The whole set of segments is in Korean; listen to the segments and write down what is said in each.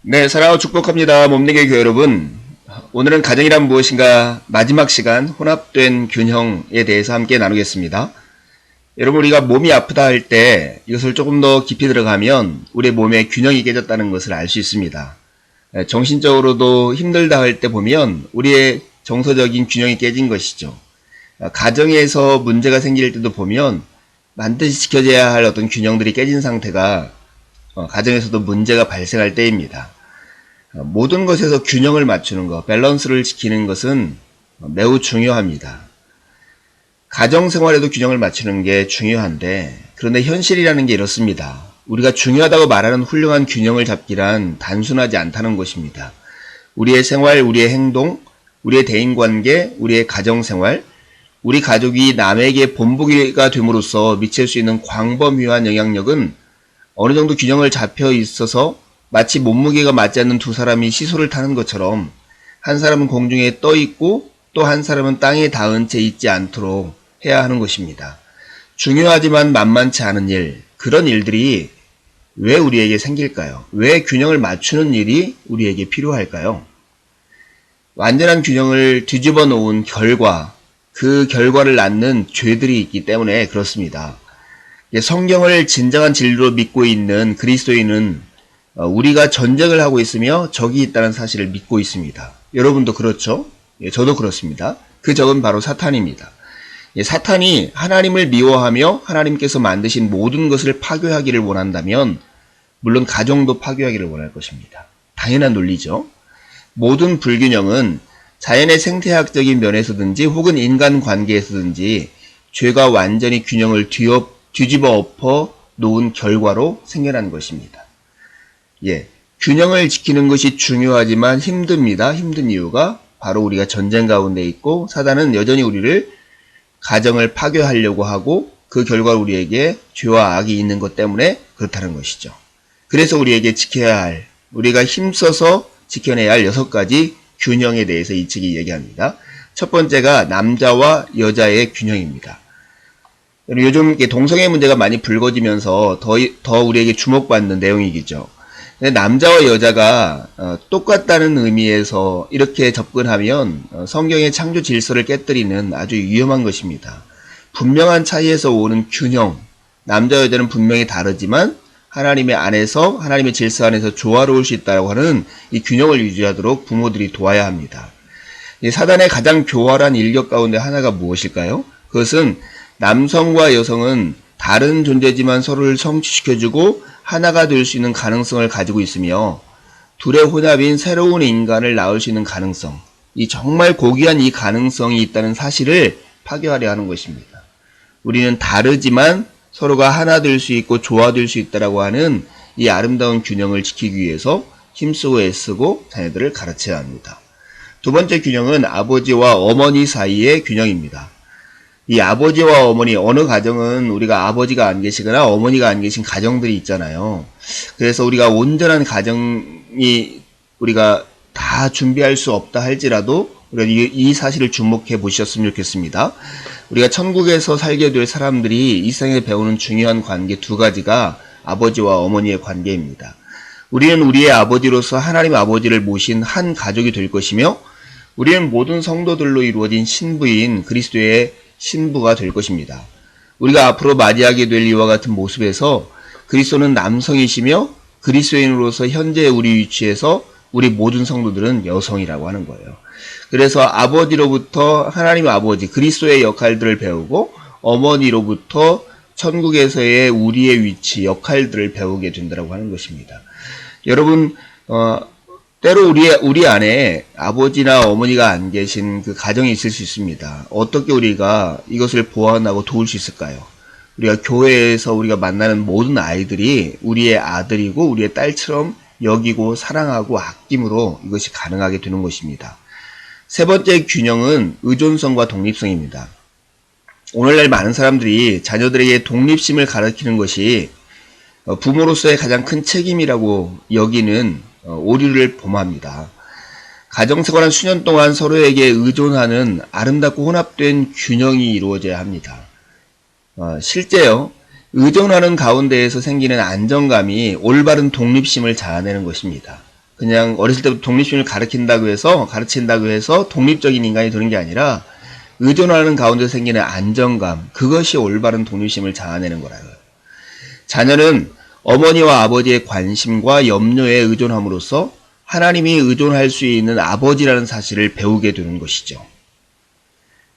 네, 사랑하고 축복합니다. 몸내기 교회 여러분. 오늘은 가정이란 무엇인가 마지막 시간 혼합된 균형에 대해서 함께 나누겠습니다. 여러분, 우리가 몸이 아프다 할 때 이것을 조금 더 깊이 들어가면 우리의 몸의 균형이 깨졌다는 것을 알 수 있습니다. 정신적으로도 힘들다 할 때 보면 우리의 정서적인 균형이 깨진 것이죠. 가정에서 문제가 생길 때도 보면 반드시 지켜져야 할 어떤 균형들이 깨진 상태가 가정에서도 문제가 발생할 때입니다. 모든 것에서 균형을 맞추는 것, 밸런스를 지키는 것은 매우 중요합니다. 가정생활에도 균형을 맞추는 게 중요한데, 그런데 현실이라는 게 이렇습니다. 우리가 중요하다고 말하는 훌륭한 균형을 잡기란 단순하지 않다는 것입니다. 우리의 생활, 우리의 행동, 우리의 대인관계, 우리의 가정생활, 우리 가족이 남에게 본보기가 됨으로써 미칠 수 있는 광범위한 영향력은 어느 정도 균형을 잡혀 있어서 마치 몸무게가 맞지 않는 두 사람이 시소를 타는 것처럼 한 사람은 공중에 떠 있고 또 한 사람은 땅에 닿은 채 있지 않도록 해야 하는 것입니다. 중요하지만 만만치 않은 일, 그런 일들이 왜 우리에게 생길까요? 왜 균형을 맞추는 일이 우리에게 필요할까요? 완전한 균형을 뒤집어 놓은 결과, 그 결과를 낳는 죄들이 있기 때문에 그렇습니다. 성경을 진정한 진리로 믿고 있는 그리스도인은 우리가 전쟁을 하고 있으며 적이 있다는 사실을 믿고 있습니다. 여러분도 그렇죠? 저도 그렇습니다. 그 적은 바로 사탄입니다. 사탄이 하나님을 미워하며 하나님께서 만드신 모든 것을 파괴하기를 원한다면 물론 가정도 파괴하기를 원할 것입니다. 당연한 논리죠. 모든 불균형은 자연의 생태학적인 면에서든지 혹은 인간관계에서든지 죄가 완전히 균형을 뒤집어 엎어 놓은 결과로 생겨난 것입니다. 균형을 지키는 것이 중요하지만 힘듭니다. 힘든 이유가 바로 우리가 전쟁 가운데 있고 사단은 여전히 우리를 가정을 파괴하려고 하고 그 결과 우리에게 죄와 악이 있는 것 때문에 그렇다는 것이죠. 그래서 우리에게 지켜야 할, 우리가 힘써서 지켜내야 할 6가지 균형에 대해서 이 책이 얘기합니다. 첫 번째가 남자와 여자의 균형입니다. 요즘 동성애 문제가 많이 불거지면서 더 우리에게 주목받는 내용이겠죠. 근데 남자와 여자가 똑같다는 의미에서 이렇게 접근하면 성경의 창조 질서를 깨뜨리는 아주 위험한 것입니다. 분명한 차이에서 오는 균형, 남자 여자는 분명히 다르지만 하나님의 안에서, 하나님의 질서 안에서 조화로울 수 있다고 하는 이 균형을 유지하도록 부모들이 도와야 합니다. 사단의 가장 교활한 일격 가운데 하나가 무엇일까요? 그것은 남성과 여성은 다른 존재지만 서로를 성취시켜주고 하나가 될 수 있는 가능성을 가지고 있으며 둘의 혼합인 새로운 인간을 낳을 수 있는 가능성, 이 정말 고귀한 이 가능성이 있다는 사실을 파괴하려 하는 것입니다. 우리는 다르지만 서로가 하나 될 수 있고 조화될 수 있다라고 하는 이 아름다운 균형을 지키기 위해서 힘쓰고 애쓰고 자녀들을 가르쳐야 합니다. 두 번째 균형은 아버지와 어머니 사이의 균형입니다. 이 아버지와 어머니, 어느 가정은 우리가 아버지가 안 계시거나 어머니가 안 계신 가정들이 있잖아요. 그래서 우리가 온전한 가정이 우리가 다 준비할 수 없다 할지라도 우리가 이 사실을 주목해 보셨으면 좋겠습니다. 우리가 천국에서 살게 될 사람들이 이 세상에 배우는 중요한 관계 2가지가 아버지와 어머니의 관계입니다. 우리는 우리의 아버지로서 하나님 아버지를 모신 한 가족이 될 것이며 우리는 모든 성도들로 이루어진 신부인 그리스도의 신부가 될 것입니다. 우리가 앞으로 맞이하게 될 이와 같은 모습에서 그리스도는 남성이시며 그리스도인으로서 현재 우리 위치에서 우리 모든 성도들은 여성이라고 하는 거예요. 그래서 아버지로부터 하나님 아버지 그리스도의 역할들을 배우고 어머니로부터 천국에서의 우리의 위치 역할들을 배우게 된다고 하는 것입니다. 여러분 때로 우리 안에 아버지나 어머니가 안 계신 그 가정이 있을 수 있습니다. 어떻게 우리가 이것을 보완하고 도울 수 있을까요? 우리가 교회에서 우리가 만나는 모든 아이들이 우리의 아들이고 우리의 딸처럼 여기고 사랑하고 아낌으로 이것이 가능하게 되는 것입니다. 세 번째 균형은 의존성과 독립성입니다. 오늘날 많은 사람들이 자녀들에게 독립심을 가르치는 것이 부모로서의 가장 큰 책임이라고 여기는 오류를 범합니다. 가정생활 한 수년 동안 서로에게 의존하는 아름답고 혼합된 균형이 이루어져야 합니다. 실제요, 의존하는 가운데에서 생기는 안정감이 올바른 독립심을 자아내는 것입니다. 그냥 어렸을 때부터 독립심을 가르친다고 해서 독립적인 인간이 되는 게 아니라 의존하는 가운데 생기는 안정감, 그것이 올바른 독립심을 자아내는 거라고요. 자녀는 어머니와 아버지의 관심과 염려에 의존함으로써 하나님이 의존할 수 있는 아버지라는 사실을 배우게 되는 것이죠.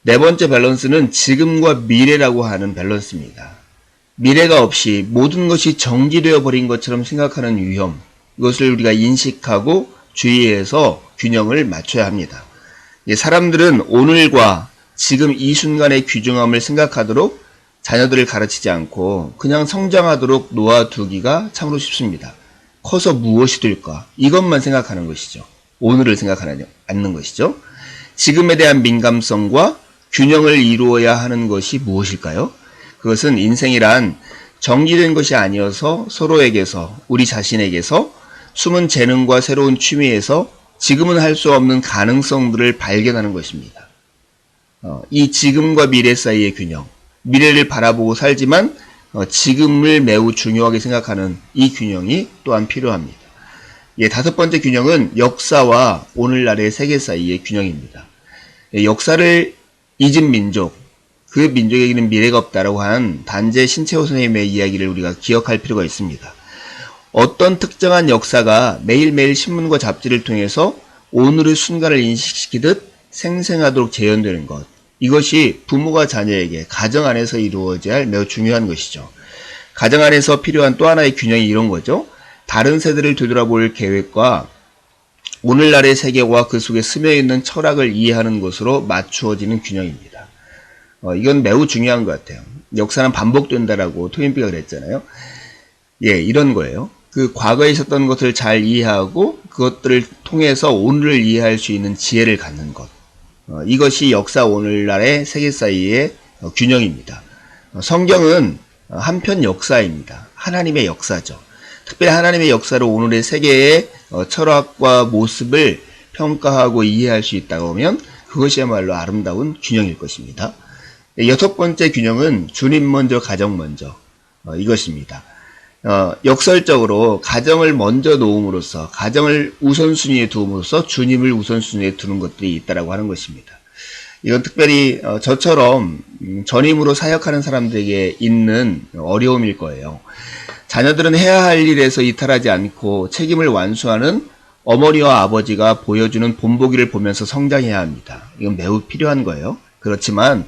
네 번째 밸런스는 지금과 미래라고 하는 밸런스입니다. 미래가 없이 모든 것이 정지되어 버린 것처럼 생각하는 위험, 이것을 우리가 인식하고 주의해서 균형을 맞춰야 합니다. 사람들은 오늘과 지금 이 순간의 귀중함을 생각하도록 자녀들을 가르치지 않고 그냥 성장하도록 놓아두기가 참으로 쉽습니다. 커서 무엇이 될까? 이것만 생각하는 것이죠. 오늘을 생각하지 않는 것이죠. 지금에 대한 민감성과 균형을 이루어야 하는 것이 무엇일까요? 그것은 인생이란 정리된 것이 아니어서 서로에게서, 우리 자신에게서 숨은 재능과 새로운 취미에서 지금은 할 수 없는 가능성들을 발견하는 것입니다. 이 지금과 미래 사이의 균형, 미래를 바라보고 살지만 지금을 매우 중요하게 생각하는 이 균형이 또한 필요합니다. 다섯 번째 균형은 역사와 오늘날의 세계 사이의 균형입니다. 역사를 잊은 민족, 그 민족에게는 미래가 없다라고 한 단재 신채호 선생님의 이야기를 우리가 기억할 필요가 있습니다. 어떤 특정한 역사가 매일매일 신문과 잡지를 통해서 오늘의 순간을 인식시키듯 생생하도록 재현되는 것, 이것이 부모가 자녀에게 가정 안에서 이루어져야 할 매우 중요한 것이죠. 가정 안에서 필요한 또 하나의 균형이 이런 거죠. 다른 세대를 되돌아볼 계획과 오늘날의 세계와 그 속에 스며있는 철학을 이해하는 것으로 맞추어지는 균형입니다. 이건 매우 중요한 것 같아요. 역사는 반복된다라고 토인비가 그랬잖아요. 이런 거예요. 그 과거에 있었던 것을 잘 이해하고 그것들을 통해서 오늘을 이해할 수 있는 지혜를 갖는 것. 이것이 역사 오늘날의 세계 사이의 균형입니다. 성경은 한편 역사입니다. 하나님의 역사죠. 특별히 하나님의 역사로 오늘의 세계의 철학과 모습을 평가하고 이해할 수 있다고 하면 그것이야말로 아름다운 균형일 것입니다. 여섯 번째 균형은 주님 먼저 가정 먼저 이것입니다. 역설적으로 가정을 먼저 놓음으로써 가정을 우선순위에 두음으로써 주님을 우선순위에 두는 것들이 있다라고 하는 것입니다. 이건 특별히 저처럼 전임으로 사역하는 사람들에게 있는 어려움일 거예요. 자녀들은 해야 할 일에서 이탈하지 않고 책임을 완수하는 어머니와 아버지가 보여주는 본보기를 보면서 성장해야 합니다. 이건 매우 필요한 거예요. 그렇지만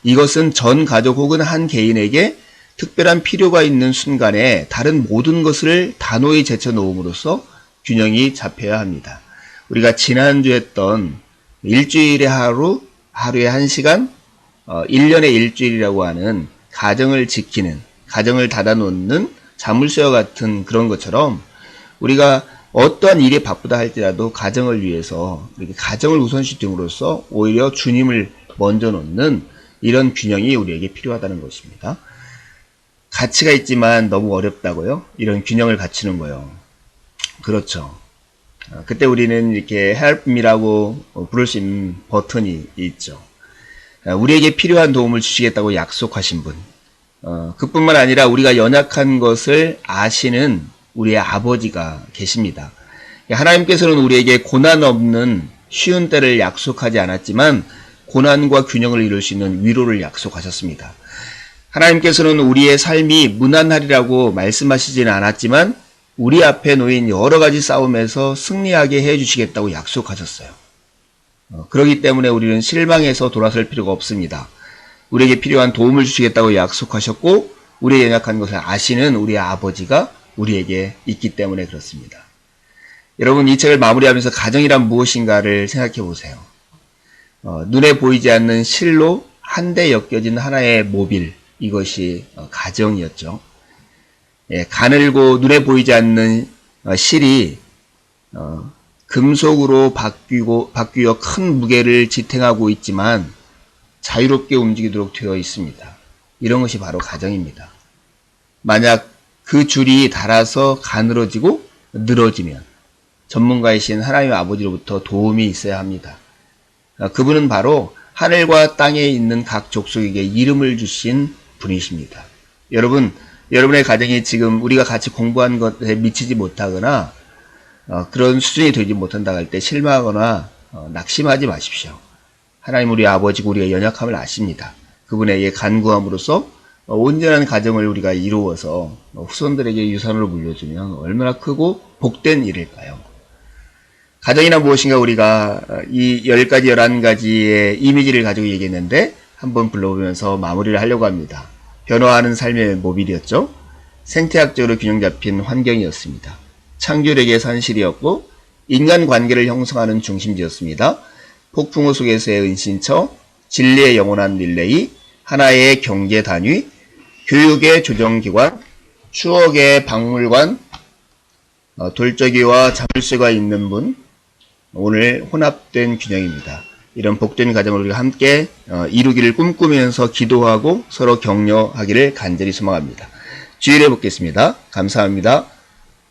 이것은 전 가족 혹은 한 개인에게 특별한 필요가 있는 순간에 다른 모든 것을 단호히 제쳐놓음으로써 균형이 잡혀야 합니다. 우리가 지난주에 했던 일주일에 하루에 1시간, 1년에 일주일이라고 하는 가정을 지키는, 가정을 닫아놓는 자물쇠와 같은 그런 것처럼 우리가 어떠한 일에 바쁘다 할지라도 가정을 위해서 이렇게 가정을 우선시 둠으로써 오히려 주님을 먼저 놓는 이런 균형이 우리에게 필요하다는 것입니다. 가치가 있지만 너무 어렵다고요? 이런 균형을 갖추는 거요. 그렇죠. 그때 우리는 이렇게 help me라고 부를 수 있는 버튼이 있죠. 우리에게 필요한 도움을 주시겠다고 약속하신 분. 그뿐만 아니라 우리가 연약한 것을 아시는 우리의 아버지가 계십니다. 하나님께서는 우리에게 고난 없는 쉬운 때를 약속하지 않았지만 고난과 균형을 이룰 수 있는 위로를 약속하셨습니다. 하나님께서는 우리의 삶이 무난하리라고 말씀하시지는 않았지만 우리 앞에 놓인 여러 가지 싸움에서 승리하게 해주시겠다고 약속하셨어요. 그렇기 때문에 우리는 실망해서 돌아설 필요가 없습니다. 우리에게 필요한 도움을 주시겠다고 약속하셨고 우리의 연약한 것을 아시는 우리의 아버지가 우리에게 있기 때문에 그렇습니다. 여러분, 이 책을 마무리하면서 가정이란 무엇인가를 생각해 보세요. 눈에 보이지 않는 실로 한데 엮여진 하나의 모빌, 이것이 가정이었죠. 가늘고 눈에 보이지 않는 실이 금속으로 바뀌어 큰 무게를 지탱하고 있지만 자유롭게 움직이도록 되어 있습니다. 이런 것이 바로 가정입니다. 만약 그 줄이 닳아서 가늘어지고 늘어지면 전문가이신 하나님 아버지로부터 도움이 있어야 합니다. 그분은 바로 하늘과 땅에 있는 각 족속에게 이름을 주신 분이십니다. 여러분, 여러분의 가정이 지금 우리가 같이 공부한 것에 미치지 못하거나 그런 수준이 되지 못한다고 할 때 실망하거나 낙심하지 마십시오. 하나님 우리 아버지고 우리의 연약함을 아십니다. 그분에게 간구함으로써 온전한 가정을 우리가 이루어서 후손들에게 유산으로 물려주면 얼마나 크고 복된 일일까요? 가정이란 무엇인가 우리가 이 10가지, 11가지의 이미지를 가지고 얘기했는데 한번 불러보면서 마무리를 하려고 합니다. 변화하는 삶의 모빌이었죠. 생태학적으로 균형 잡힌 환경이었습니다. 창조력의 산실이었고 인간관계를 형성하는 중심지였습니다. 폭풍우 속에서의 은신처, 진리의 영원한 릴레이, 하나의 경제 단위, 교육의 조정기관, 추억의 박물관, 돌적이와 자물쇠가 있는 분, 오늘 혼합된 균형입니다. 이런 복된 가정을 우리가 함께 이루기를 꿈꾸면서 기도하고 서로 격려하기를 간절히 소망합니다. 주일에 뵙겠습니다. 감사합니다.